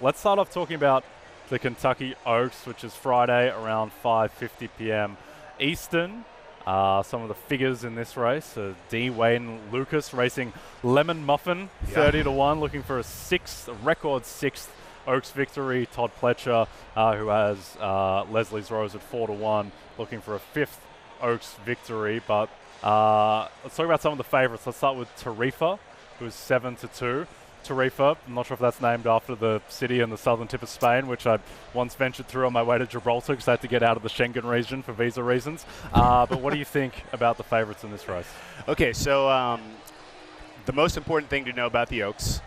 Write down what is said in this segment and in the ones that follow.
Let's start off talking about the Kentucky Oaks, which is Friday around 5:50 p.m. Eastern. Some of the figures in this race: D. Wayne Lucas racing Lemon Muffin, 30-1, looking for a record sixth Oaks victory. Todd Pletcher, who has Leslie's Rose at 4-1, looking for a fifth Oaks victory. But let's talk about some of the favourites. Let's start with Tarifa, who is 7-2. Tarifa, I'm not sure if that's named after the city in the southern tip of Spain, which I once ventured through on my way to Gibraltar because I had to get out of the Schengen region for visa reasons. But what do you think about the favourites in this race? Okay, so the most important thing to know about the Oaks,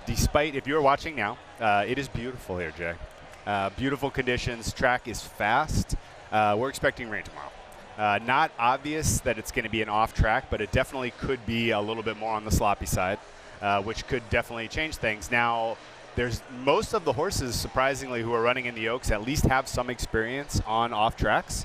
despite, if you're watching now, it is beautiful here, Jay. Beautiful conditions. Track is fast. We're expecting rain tomorrow. Not obvious that it's going to be an off track, but it definitely could be a little bit more on the sloppy side. Which could definitely change things. Now, there's most of the horses, surprisingly, who are running in the Oaks at least have some experience on off tracks.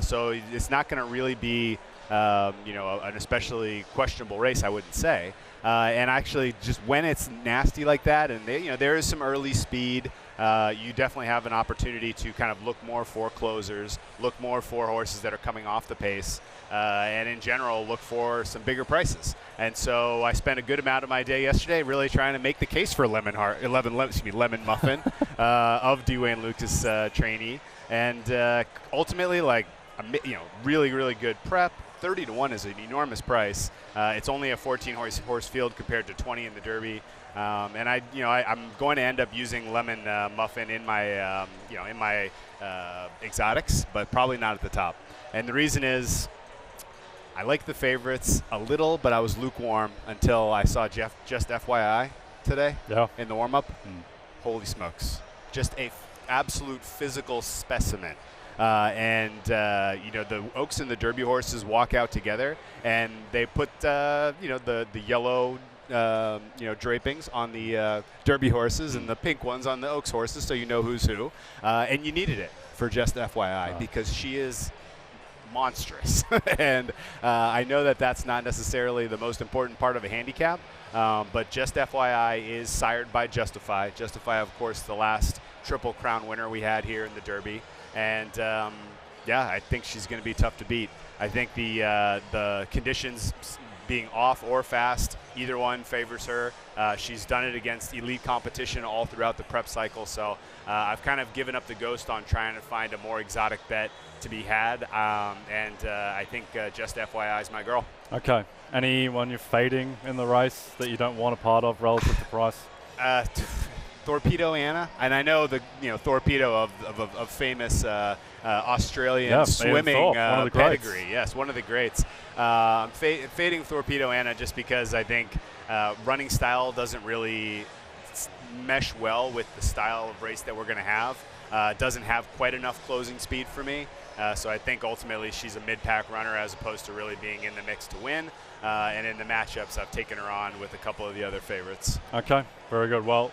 So it's not going to really be, an especially questionable race, I wouldn't say. And actually, just when it's nasty like that, and there is some early speed, you definitely have an opportunity to kind of look more for closers, look more for horses that are coming off the pace, and in general, look for some bigger prices. And so I spent a good amount of my day yesterday really trying to make the case for Lemon Muffin of D. Wayne Lucas trainee, and ultimately, really, really good prep. 30-1 is an enormous price. It's only a 14 horse field compared to 20 in the Derby. And I'm going to end up using Lemon Muffin in my exotics, but probably not at the top. And the reason is I like the favorites a little, but I was lukewarm until I saw just F.Y.I. today in the warm-up. Holy smokes. Just a absolute physical specimen. The Oaks and the Derby horses walk out together, and they put the yellow drapings on the Derby horses and the pink ones on the Oaks horses, so you know who's who. And you needed it for just FYI because she is monstrous. And I know that that's not necessarily the most important part of a handicap, but just FYI is sired by Justify. Justify, of course, the last Triple Crown winner we had here in the Derby. And I think she's going to be tough to beat. I think the conditions being off or fast, either one favors her. She's done it against elite competition all throughout the prep cycle. So I've kind of given up the ghost on trying to find a more exotic bet to be had. I think just FYI is my girl. Okay. Anyone you're fading in the race that you don't want a part of relative to price? Torpedo Anna, and I know the Torpedo of famous Australian swimming pedigree. Yes, one of the greats. Fading Torpedo Anna just because I think running style doesn't really mesh well with the style of race that we're going to have. Doesn't have quite enough closing speed for me. So I think ultimately she's a mid-pack runner as opposed to really being in the mix to win. And in the matchups, I've taken her on with a couple of the other favorites. Okay, very good. Well,